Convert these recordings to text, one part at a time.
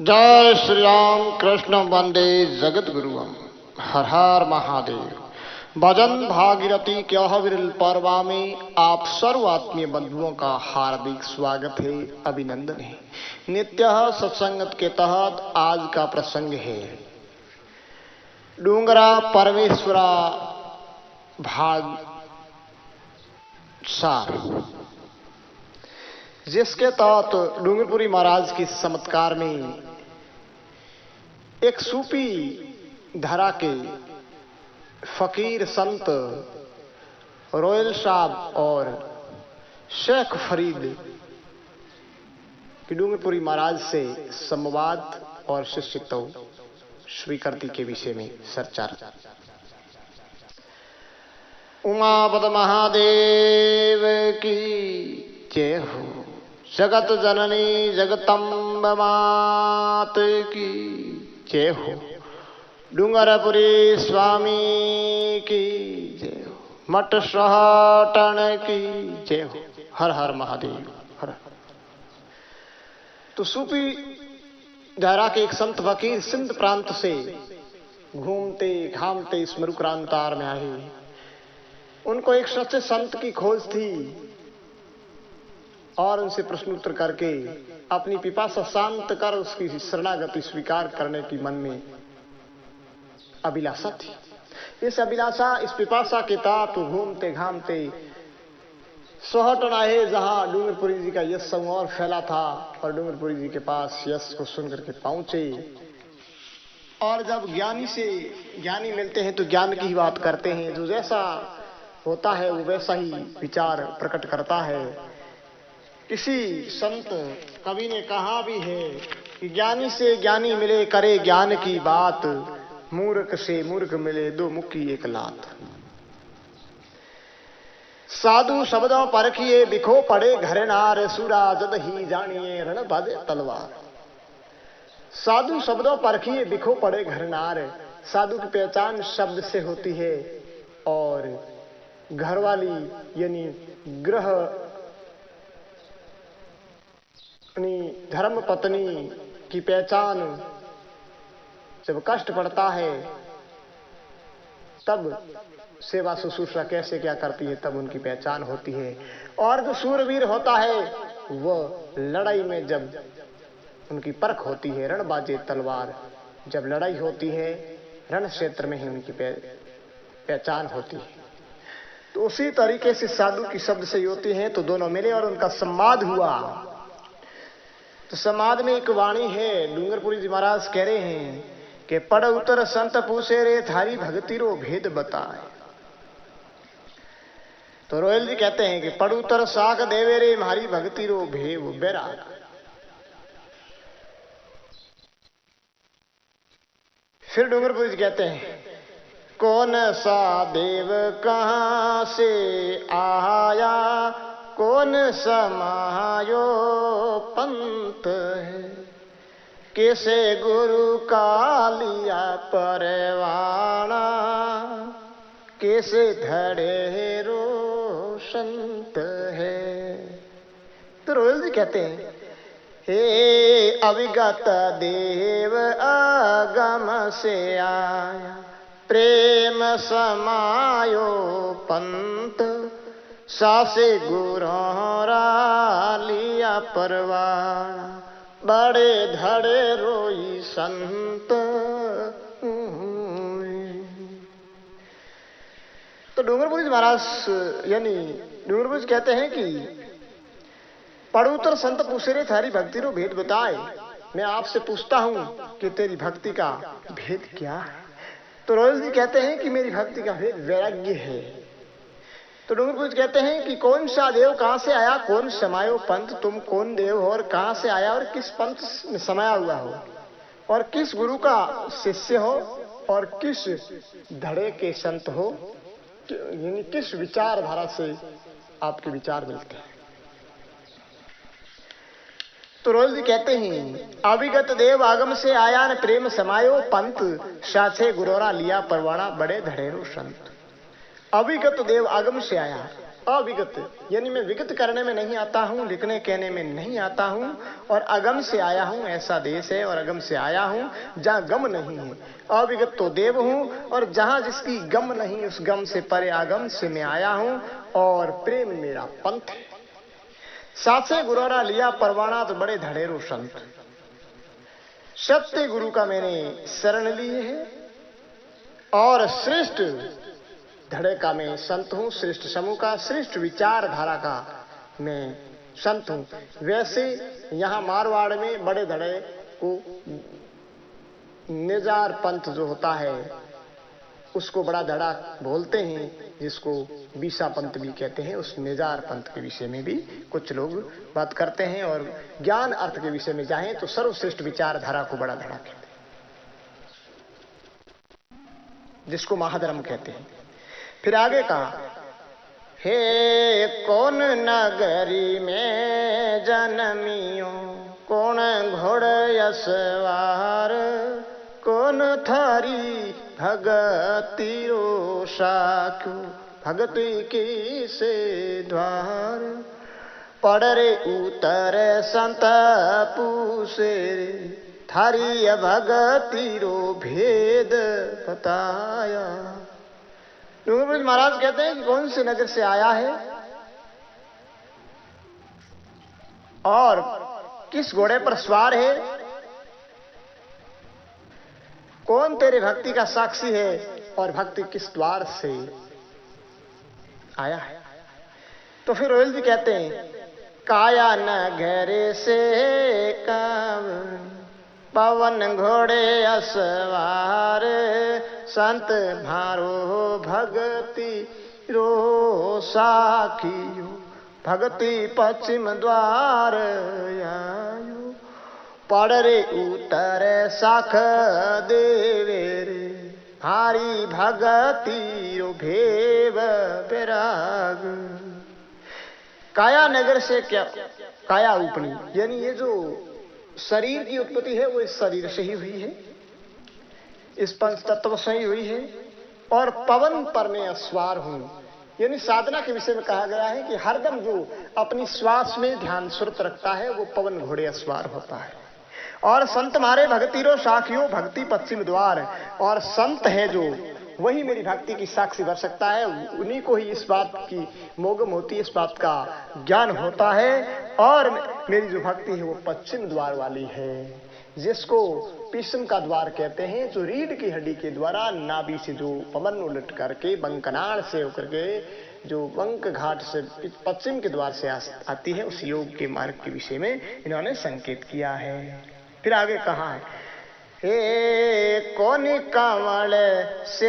जय श्री राम कृष्ण वंदे जगत गुरुम हर हर महादेव। भजन भागीरथी क्या विरल पर्वा में आप सर्व आत्मीय बंधुओं का हार्दिक स्वागत है, अभिनंदन है। नित्य सत्संगत के तहत आज का प्रसंग है डूंगरा परमेश्वरा भाग सार, जिसके तहत डूंगरपुरी महाराज की चमत्कार में एक सूफी धरा के फकीर संत रोयल साहब और शेख फरीद की डूंगरपुरी महाराज से संवाद और शिष्यत्व स्वीकृति के विषय में चर्चा। उमापद महादेव की जय हो। जगत जननी जगतम्ब मात की जय हो। डूंगरपुरी स्वामी की जय हो। मठ सहटन की जय हो। हर हर महादेव हर। तो सूफी धारा के एक संत फकीर सिंध प्रांत से घूमते घामते इस मरुक्रांतार में आए। उनको एक सच्चे संत की खोज थी और उनसे प्रश्न उत्तर करके अपनी पिपासा शांत कर उसकी शरणागति स्वीकार करने की मन में अभिलाषा थी। इस अभिलाषा इस पिपासा के तात घूमते घामते सोहटन आए, जहां डूंगरपुरी जी का यश समूह फैला था और डूंगरपुरी जी के पास यश को सुनकर के पहुंचे। और जब ज्ञानी से ज्ञानी मिलते हैं तो ज्ञान की ही बात करते हैं। जो जैसा होता है वो वैसा ही विचार प्रकट करता है। किसी संत कवि ने कहा भी है कि ज्ञानी से ज्ञानी मिले करे ज्ञान की बात, मूर्ख से मूर्ख मिले दो मुखी एक लात। साधु शब्दों परखिए बिखो पड़े घर नार, सूरा जद ही जानिए रण बाजे तलवार। साधु शब्दों परखिए बिखो पड़े घर नार। साधु की पहचान शब्द से होती है और घरवाली यानी गृह धर्म पत्नी की पहचान जब कष्ट पड़ता है तब सेवा शुश्रूषा कैसे क्या करती है, तब उनकी पहचान होती है। और जो सूरवीर होता है वह लड़ाई में जब उनकी परख होती है, रण बाजे तलवार, जब लड़ाई होती है रण क्षेत्र में ही उनकी पहचान होती है। तो उसी तरीके से साधु की शब्द से होती है। तो दोनों मिले और उनका संवाद हुआ। तो समाज में एक वाणी है, डूंगरपुरी जी महाराज कह रहे हैं कि पढ़ उतर संत पूछे रे थारी भक्ति रो भेद बताए। तो रोयल जी कहते हैं कि पढ़ उतर साख देवे रे हमारी भक्ति रो भेव बैराग। फिर डूंगरपुरी जी कहते हैं कौन सा देव कहां से आया, कौन समायो पंत है, कैसे गुरु का लिया परवाना, कैसे धड़े रो संत है। तो रोयल जी कहते हैं हे अविगत देव आगम से आया, प्रेम समायो पंत, सासे गुरोरा लिया परवाना, बड़े धड़े रोई संत। तो डूंगरपुरी महाराज यानी डूंगरपुरी कहते हैं कि पढ़ूतर संत पूछे रे थारी भक्ति रो भेद बताए। मैं आपसे पूछता हूं कि तेरी भक्ति का भेद क्या है। तो रोयल जी कहते हैं कि मेरी भक्ति का भेद वैराग्य है। तो डूंगरपुरी कहते हैं कि कौन सा देव कहां से आया, कौन समायो पंथ, तुम कौन देव हो और कहां से आया और किस पंथ में समाया हुआ हो और किस गुरु का शिष्य हो और किस धड़े के संत हो, यानी किस विचारधारा से आपके विचार मिलते हैं। तो रोयल जी कहते हैं अविगत देव आगम से आया न प्रेम समायो पंथ, साथे गुरोरा लिया परवाना, बड़े धड़ेरो संत। अविगत देव आगम से आया अविगत यानी मैं विगत करने में नहीं आता हूँ, लिखने कहने में नहीं आता हूँ, और अगम से आया हूँ। ऐसा देश है और अगम से आया हूँ जहाँ गम नहीं है। अविगत तो देव हूँ, और जहाँ जिसकी गम नहीं उस गम से परे आगम से मैं आया हूँ, और प्रेम मेरा पंथ है। साचे गुरुरा लिया परवाना तो बड़े धड़ेरो संत। सत्य गुरु का मैंने शरण ली है, और श्रेष्ठ धड़े का मैं संत हूं, श्रेष्ठ समूह का, श्रेष्ठ विचारधारा का मैं संत हूं। वैसे यहां मारवाड़ में बड़े धड़े को निजार पंथ जो होता है उसको बड़ा धड़ा बोलते हैं, जिसको बीसा पंथ भी कहते हैं। उस निजार पंथ के विषय में भी कुछ लोग बात करते हैं, और ज्ञान अर्थ के विषय में जाएं तो सर्वश्रेष्ठ विचारधारा को बड़ा धड़ा कहते हैं, जिसको महाधर्म कहते हैं। फिर आगे कहा, हे कौन नगरी में जन्मियो, कौन घोड़ सवार, कौन थारी भगति रो साक्यो, भगति की से द्वार, पढ़ रे उतर संत पूसे, थारी भगति रो भेद बताया। डूंगरपुरी महाराज कहते हैं कि कौन से नगर से आया है और किस घोड़े पर सवार है, कौन तेरे भक्ति का साक्षी है, और भक्ति किस द्वार से आया है। तो फिर रोयल जी कहते हैं, काया नगर से काम पवन घोड़े असवार, संत भारो भगति रो साखियो, भगति पश्चिम द्वार आयो, पढ़ रे उतर साख देवे रे, भारी भगति रो भेव विराग। काया नगर से क्या, काया उपनी यानी ये जो शरीर की उत्पत्ति है वो इस शरीर से ही हुई है, इस पंच तत्व से ही हुई है। और पवन पर मैं अस्वार हूं, यानी साधना के विषय में कहा गया है कि हरदम जो अपनी श्वास में ध्यान सुरत रखता है वो पवन घोड़े अस्वार होता है। और संत मारे भक्ति रो साखियो, भक्ति पश्चिम द्वार, और संत है जो वही मेरी भक्ति की साक्षी भर सकता है, उन्हीं को ही इस बात की मोगम होती है, इस बात का ज्ञान होता है। और मेरी जो भक्ति है वो पश्चिम द्वार वाली है, जिसको पीसम का द्वार कहते हैं, जो रीढ़ की हड्डी के द्वारा नाभि से जो पवन उलट करके बंकनाड़ से होकर के जो बंक घाट से पश्चिम के द्वार से आती है, उस योग के मार्ग के विषय में इन्होंने संकेत किया है। फिर आगे कहा है, हे कौन कमल से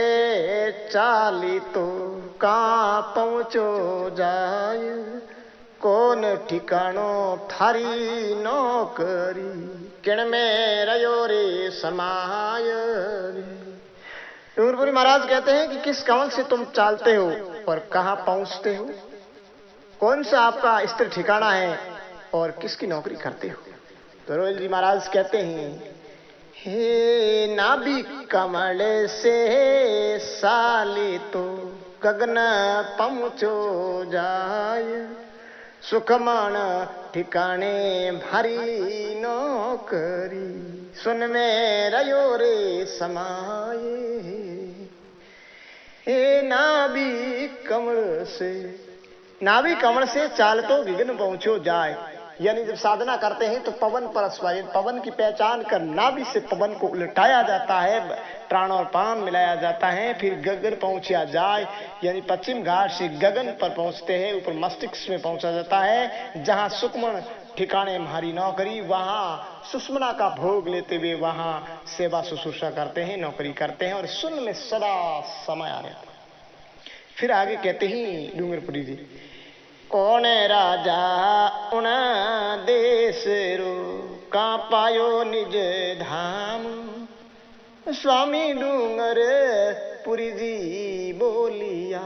चाली तो कहाँ पहुँचो जाय, कौन ठिकानो थारी नौकरी, किण में रयो रे समाय रे। डूंगरपुरी महाराज कहते हैं कि किस कमल से तुम चालते हो और कहाँ पहुँचते हो, कौन सा आपका स्थिर ठिकाना है और किसकी नौकरी करते हो। तो रोयल जी महाराज कहते हैं, हे नाभि कमल से साली तो गगन पहुँचो जाय, सुखमान ठिकाने भारी नौकरी, सुन में रयो रे समाये। हे नाभि कमल से, नाभि कमल से चाल तो गगन पहुँचो जाए, यानी जब साधना करते हैं तो पवन पर अस्वार, पवन की पहचान कर नाभि से पवन को उलटाया जाता है, प्राण और पान मिलाया जाता है, फिर गगन पहुंचा जाए, यानी पश्चिम घाट से गगन पर पहुंचते हैं, ऊपर मस्तिष्क में पहुंचा जाता है, जहां सुक्ष्म ठिकाने हमारी नौकरी, वहां सुषमना का भोग लेते हुए वहां सेवा शुश्रूषा करते हैं, नौकरी करते हैं, और सुन में सदा समय आ रहता है। फिर आगे कहते ही डूंगरपुरी जी, कौन राजा उन देश रो का पायो निज धाम, स्वामी डूंगर पुरी जी बोलिया,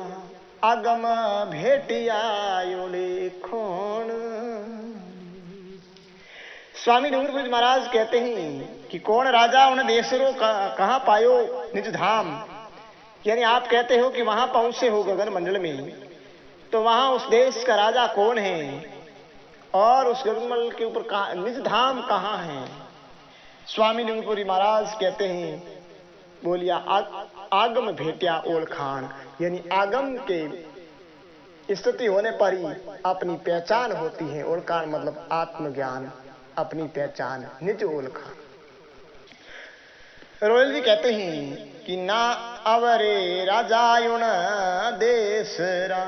आगम भेटिया योले खोण। स्वामी डूंगरपुरी महाराज कहते हैं कि कौन राजा उन देशरों का कहाँ पायो निज धाम, यानी आप कहते हो कि वहां पहुंचे हो गगन मंडल में, तो वहां उस देश का राजा कौन है और उस गगनमल के ऊपर निज धाम कहाँ है? स्वामी डूंगरपुरी महाराज कहते हैं, बोलिया आगम भेटिया ओळखाण, यानी आगम के स्थिति होने पर ही अपनी पहचान होती है। ओळखाण मतलब आत्मज्ञान, अपनी पहचान, निज ओळखाण। रोयल जी कहते हैं कि ना अवरे राजायुण देसरा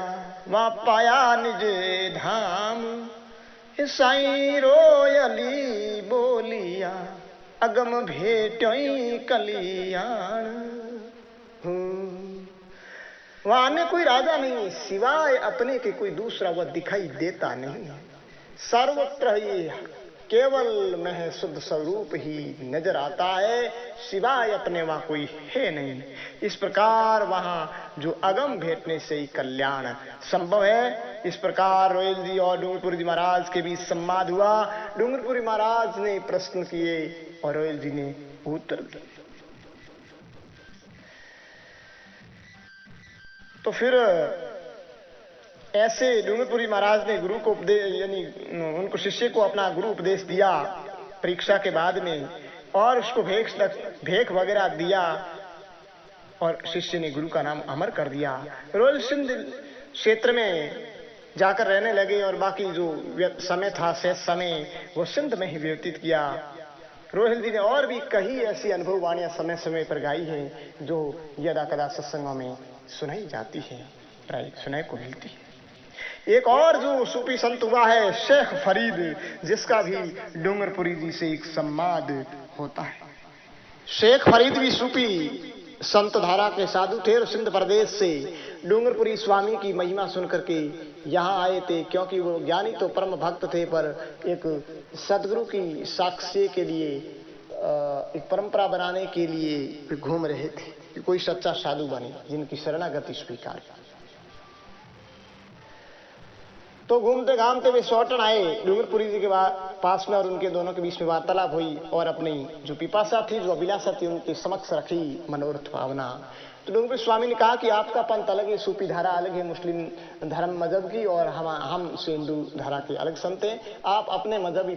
वहां पाया निज धाम, साईं रोयली बोलिया अगम भेटोई कलियाण। वहां में कोई राजा नहीं, सिवाय अपने के कोई दूसरा वह दिखाई देता नहीं। सर्वत्र ही केवल मैं शुद्ध स्वरूप ही नजर आता है, सिवाय अपने वहां कोई है नहीं। इस प्रकार वहां जो अगम भेटने से ही कल्याण संभव है। इस प्रकार रोयल जी और डूंगरपुरी जी महाराज के बीच संवाद हुआ। डूंगरपुरी महाराज ने प्रश्न किए और रोयल जी ने उत्तर दिए। तो फिर ऐसे डूंगरपुरी महाराज ने गुरु को उपदेश, यानी उनको शिष्य को अपना गुरु उपदेश दिया परीक्षा के बाद में, और उसको भेख वगैरह दिया और शिष्य ने गुरु का नाम अमर कर दिया। रोयल सिंध क्षेत्र में जाकर रहने लगे और बाकी जो समय था, शेष समय वो सिंध में ही व्यतीत किया। रोहिल जी ने और भी कई ऐसी अनुभव वाणियां समय समय पर गाई है जो यदा कदा सत्संगों में सुनाई जाती है, प्राय सुनाई को मिलती है। एक और जो सूफी संत हुआ है शेख फरीद, जिसका भी डूंगरपुरी जी से एक संवाद होता है। शेख फरीद भी सूफी संत धारा के साधु थे और सिंध प्रदेश से डूंगरपुरी स्वामी की महिमा सुनकर के यहाँ आए थे, क्योंकि वो ज्ञानी तो परम भक्त थे, पर एक सदगुरु की साक्ष्य के लिए, एक परंपरा बनाने के लिए घूम रहे थे कि कोई सच्चा साधु बने जिनकी शरणागति स्वीकार। तो घूमते घामते वे सौटन आए डूंगरपुरी जी के पास में, और उनके दोनों के बीच में वार्तालाप हुई और अपनी जो पिपासा थी, जो अभिलाषा थी, उनके समक्ष रखी मनोरथ भावना। तो डूंगरपुरी स्वामी ने कहा कि आपका पंथ अलग है, सूफी धारा अलग है मुस्लिम धर्म मजहब की, और हम से हिंदू धारा के अलग संत हैं। आप अपने मजहबी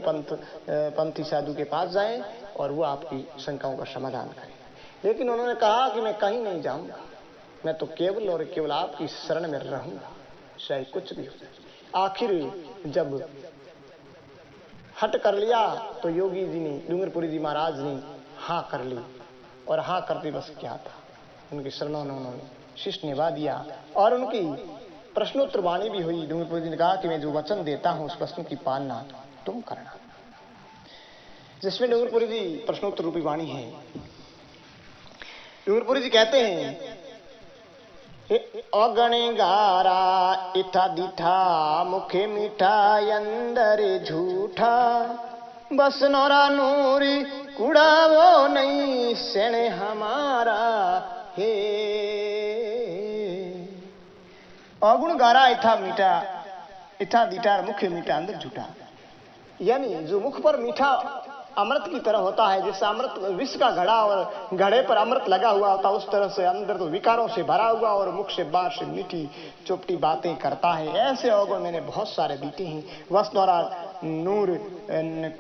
पंथी साधु के पास जाएं और वो आपकी शंकाओं का समाधान करें। लेकिन उन्होंने कहा कि मैं कहीं नहीं जाऊंगा, मैं तो केवल और केवल आपकी शरण में रहूंगा, चाहे कुछ भी हो जाए। आखिर जब हट कर लिया तो योगी जी ने, डूंगरपुरी जी महाराज ने हाँ कर ली, और हाँ करते बस क्या था, उनकी शरणों में उन्होंने शीश निभा दिया और उनकी प्रश्नोत्तर वाणी भी हुई। डूंगरपुरी जी ने कहा कि मैं जो वचन देता हूं उस प्रश्न की पालना तुम करना, जिसमें डूंगरपुरी जी प्रश्नोत्तर रूपी वाणी है। डूंगरपुरी जी कहते हैं, अगणे गारा इठा दिठा मुखे मीठा अंदर झूठा, बस नौरा नूरी कूड़ा वो नहीं सेने हमारा हे। अगुण गारा इठा मीठा, इठा दिठा मुखे मीठा अंदर झूठा, यानी जो मुख पर मीठा अमृत की तरह होता है, जैसे अमृत विष का घड़ा और घड़े पर अमृत लगा हुआ होता, उस तरह से अंदर तो विकारों से भरा हुआ और मुख से बाहर से मीठी चुपटी बातें करता है। ऐसे अवगुण मैंने बहुत सारे बीते हैं। वस द्वारा नूर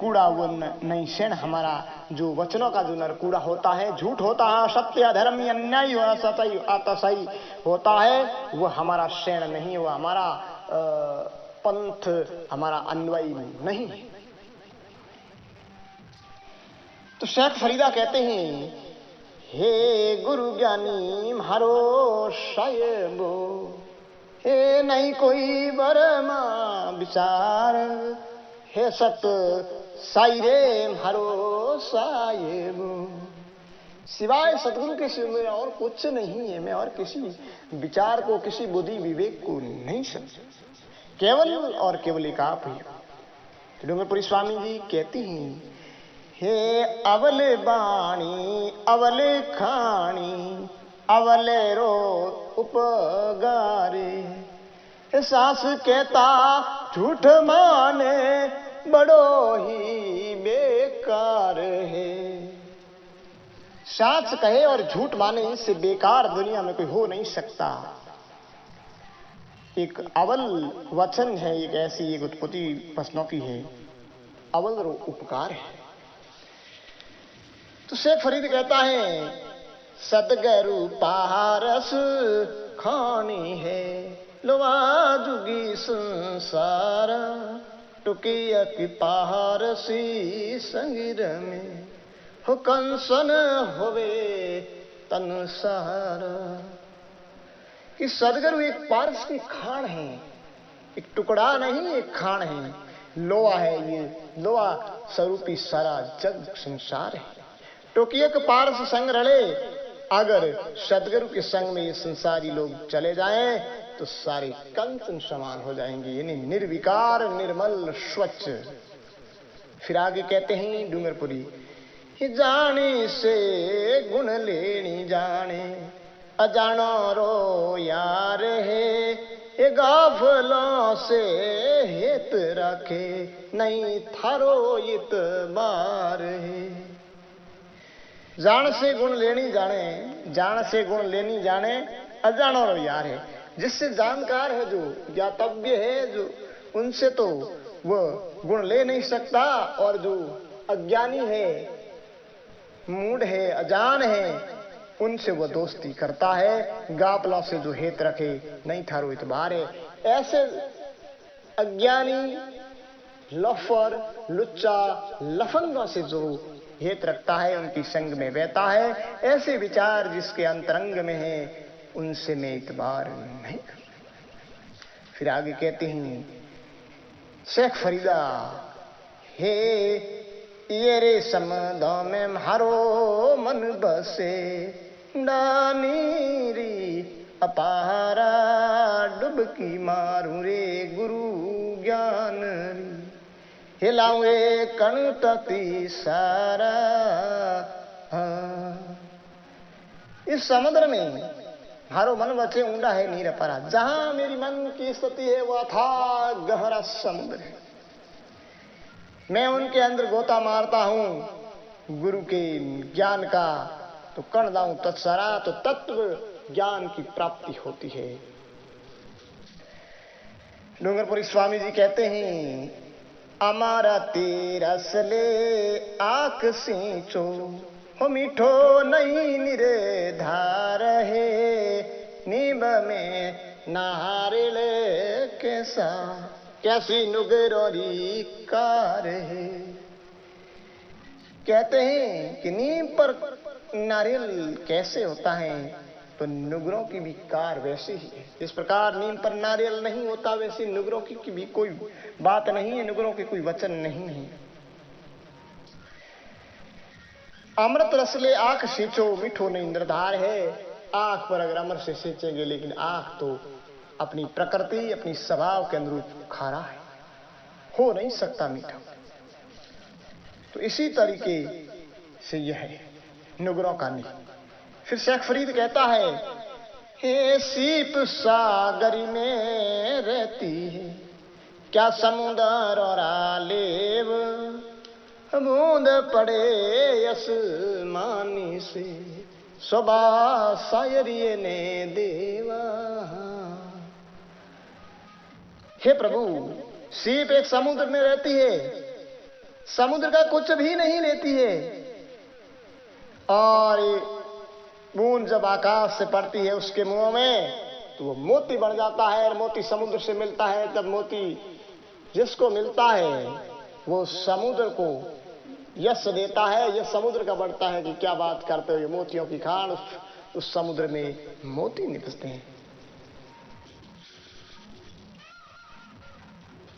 कूड़ा वो नहीं शेण हमारा, जो वचनों का जो नर कूड़ा होता है, झूठ होता है, सत्य अधर्म अन्यायी और असत्य अतसही होता है, वो हमारा शेण नहीं, वो हमारा पंथ, हमारा अन्वयी नहीं है। तो शेख फरीदा कहते हैं, हे गुरु ज्ञानी म्हारो साहेबो, हे नहीं कोई बरमा विचार, हे सत साई रे म्हारो साहेबो। सिवाय सतगुरु के सिवा में और कुछ नहीं है, मैं और किसी विचार को, किसी बुद्धि विवेक को नहीं समझ, केवल और केवल एक आप ही। तो डूंगरपुरी स्वामी जी कहती हैं, हे अवल बाणी अवल खानी अवले रो उपगारे, सास कहता झूठ माने बड़ो ही बेकार है। सास कहे और झूठ माने, इससे बेकार दुनिया में कोई हो नहीं सकता। एक अवल वचन है, एक ऐसी एक उत्पत्ति प्रश्नों की है, अवल उपकार है। तो शेख फरीद कहता है सदगरु पारस खानी है लोवा जुगी संसार टुकिया की पारसी संगिर में हो कंसन होवे तन सहारा। कि सदगुरु एक पारस की खान है, एक टुकड़ा नहीं, एक खान है, लोहा है। ये लोहा स्वरूपी सारा जग संसार है। टोकिया के पारस संग रले, अगर सदगुरु के संग में ये संसारी लोग चले जाएं तो सारे कंचन समान हो जाएंगे, यानी निर्विकार निर्मल स्वच्छ। फिर आगे कहते हैं डूंगरपुरी, जाने से गुण लेनी जाने अजानो रो यार है, ये गाफलों से हित रखे नहीं थारो इत बार है। जान से गुण लेनी जाने, जान से गुण लेनी जाने अजानो रो यार है। जिससे जानकार है, जो ज्ञातव्य है, जो उनसे तो वह गुण ले नहीं सकता, और जो अज्ञानी है, मूढ़ है, अजान है, उनसे वो दोस्ती करता है। गापला से जो हेत रखे नहीं थारो इतबार है। ऐसे अज्ञानी लफर लुच्चा लफंगों से जो हेत रखता है, उनकी संग में बहता है, ऐसे विचार जिसके अंतरंग में है, उनसे मैं इतबार नहीं करता। फिर आगे कहते हैं शेख फरीदा, हे ये रे समदों में हारो मन बसे डानीरी अपारा डुबकी मारू रे गुरु ज्ञान हिलाऊं रे कण तती सारा। इस समुद्र में हारो मन बचे ऊंडा है नीर परा। जहां मेरी मन की स्थिति है वो अथाह गहरा समुद्र है। मैं उनके अंदर गोता मारता हूं गुरु के ज्ञान का, तो कण दाऊं तत्सरा, तो तत्व ज्ञान की प्राप्ति होती है। डूंगरपुरी स्वामी जी कहते हैं, अमारा तेरस ले आंख सींचो हो मीठो नहीं निरे धार है, नीब में नारियल कैसा कैसी नुगरोरी कार है। कहते हैं कि नीम पर नारियल कैसे होता है, तो नुगरों की भी कार वैसी ही है। इस प्रकार नीम पर नारियल नहीं होता, वैसी नुगरों की भी कोई बात नहीं है, नुगरों के कोई वचन नहीं है। अमृत रस ले आंख सींचो मीठो नहीं निर्धार है। आंख पर अगर अमृत से सींचेंगे, लेकिन आंख तो अपनी प्रकृति अपनी स्वभाव के अनुरूप खारा है, हो नहीं सकता मीठा। तो इसी तरीके से यह है नुगरों का नहीं। फिर शेख फरीद कहता है, हे सीप सागरी में रहती है क्या समुद्र और आलेव, बूंद पड़े आसमानी से सुबह शायरी ने देवा। हे प्रभु, सीप एक समुद्र में रहती है, समुद्र का कुछ भी नहीं लेती है, और बूंद जब आकाश से पड़ती है उसके मुंह में तो वो मोती बन जाता है, और मोती समुद्र से मिलता है। जब मोती जिसको मिलता है वो समुद्र को यश देता है, यह समुद्र का बढ़ता है कि क्या बात करते हो, ये मोतियों की खान। उस समुद्र में मोती निकलते हैं।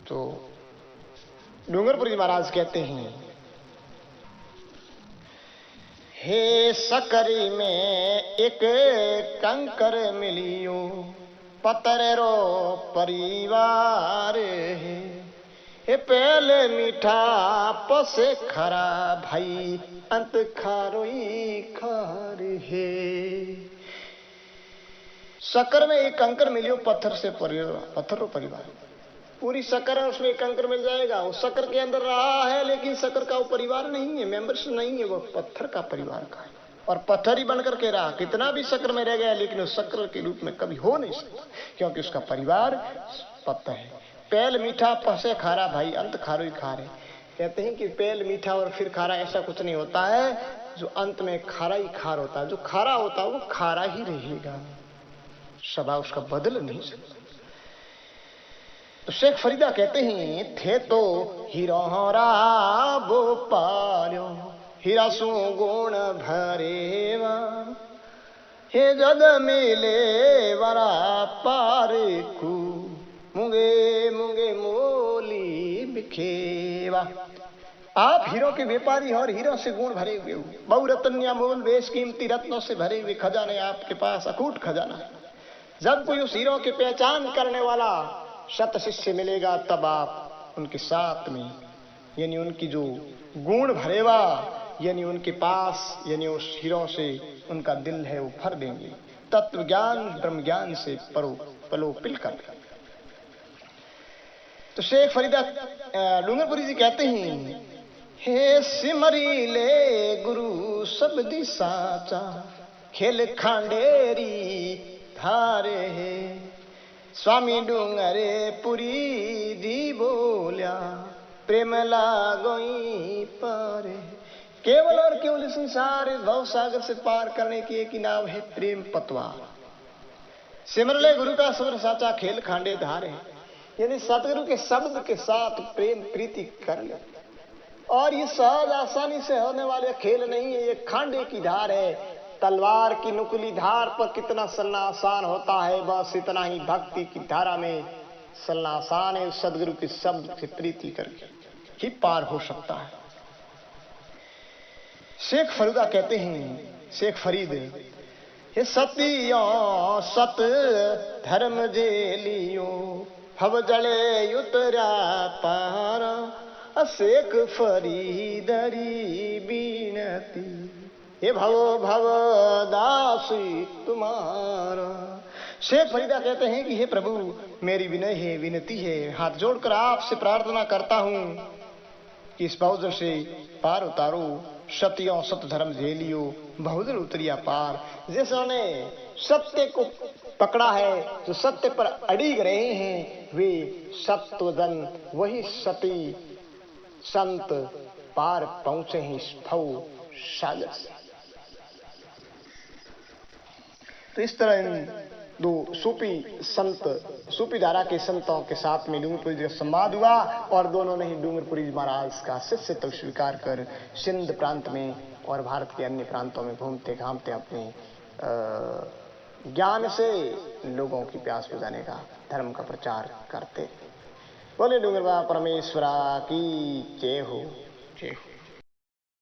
तो डूंगरपुरी महाराज कहते हैं, हे सकरी में एक कंकर मिलियो पतरो परिवार है, हे पहले मीठा पसे खरा भाई अंत खारोई खार है। शक्कर में एक कंकर मिलियो पत्थर से पत्थरों परिवार, पूरी शक्कर है उसमें एक कंकर मिल जाएगा। वो शक्कर के अंदर रहा है, लेकिन शक्कर का वो परिवार नहीं है, मेंबर्स नहीं है, वो पत्थर का परिवार का है। और पत्थर ही बनकर के रहा, कितना भी शक्र में रह गया लेकिन उस शक्र के रूप में कभी हो नहीं सकता, क्योंकि उसका परिवार पत्थर है। पहल मीठा पसे खारा भाई, अंत खारो ही खारे। कहते हैं कि पहल मीठा और फिर खारा, ऐसा कुछ नहीं होता है, जो अंत में खारा ही खार होता है। जो खारा होता है वो खारा ही रहेगा, स्वभाव उसका बदल नहीं सकता। तो शेख फरीदा कहते हैं, थे तो हीरा वो पार्यो, हीरा सु गुण भरेवा, हे जद मिले वरा पारे को, मुंगे मुंगे मोली बिखेवा। आप हीरो के व्यापारी और हीरो से गुण भरे हुए हो, बहुरत्न मोल बेश कीमती रत्नों से भरे हुए खजाने आपके पास, अकूट खजाना है। जब कोई उस हीरो की पहचान करने वाला शत शिष्य मिलेगा, तब आप उनके साथ में, यानी उनकी जो गुण भरेवा, यानी उनके पास, यानी उस हीरो से उनका दिल है वो भर देंगे, तत्व ज्ञान ब्रह्म ज्ञान से पलो पिल कर। तो शेख फरीदा डूंगरपुरी जी कहते हैं, हे सिमरी ले गुरु शब्दी साचा, खेल खांडेरी धारे है, स्वामी डूंगरे पुरी दी बोलिया, प्रेम लागोई पारे। केवल और केवल संसार भव सागर से पार करने की एक ही नाव है, प्रेम पतवार। सिमरले गुरु का सबर साचा, खेल खांडे धारे, यानी सतगुरु के शब्द के साथ प्रेम प्रीति कर ले। और ये सहज आसानी से होने वाले खेल नहीं है, ये खांडे की धार है। तलवार की नुकीली धार पर कितना चलना आसान होता है, बस इतना ही भक्ति की धारा में चलना आसान है। सदगुरु के शब्द से प्रीति करके ही पार हो सकता है। शेख फरीदा कहते हैं, शेख फरीद, ये सतियो सत धर्म जेलियो, भव जले उतरा पारा, शेख फरीदरी बीनती, हे भव भव दासी तुम्हारा। शेख फरीदा कहते हैं कि हे प्रभु, मेरी विनय है, विनती है, हाथ जोड़कर आपसे प्रार्थना करता हूं कि इस बहुजर से पार उतारो, सत्यों सत धर्म झेलियो, बहुजर उतरिया पार। जिन्होंने सत्य को पकड़ा है, जो सत्य पर अड़िग रहे हैं, वे सत्वदन, वही सती संत पार पहुंचे हैं इस भव सागर से। तो इस तरह इन दो सूफी संत, सूफी धारा के संतों के साथ में डूंगरपुरी जी का संवाद हुआ, और दोनों ने ही डूंगरपुरी जी महाराज का शिष्यत्व स्वीकार कर सिंध प्रांत में और भारत के अन्य प्रांतों में घूमते घामते अपने ज्ञान से लोगों की प्यास बुझाने का, धर्म का प्रचार करते। बोले डूंगर बाबा परमेश्वरा की जय हो, जय हो।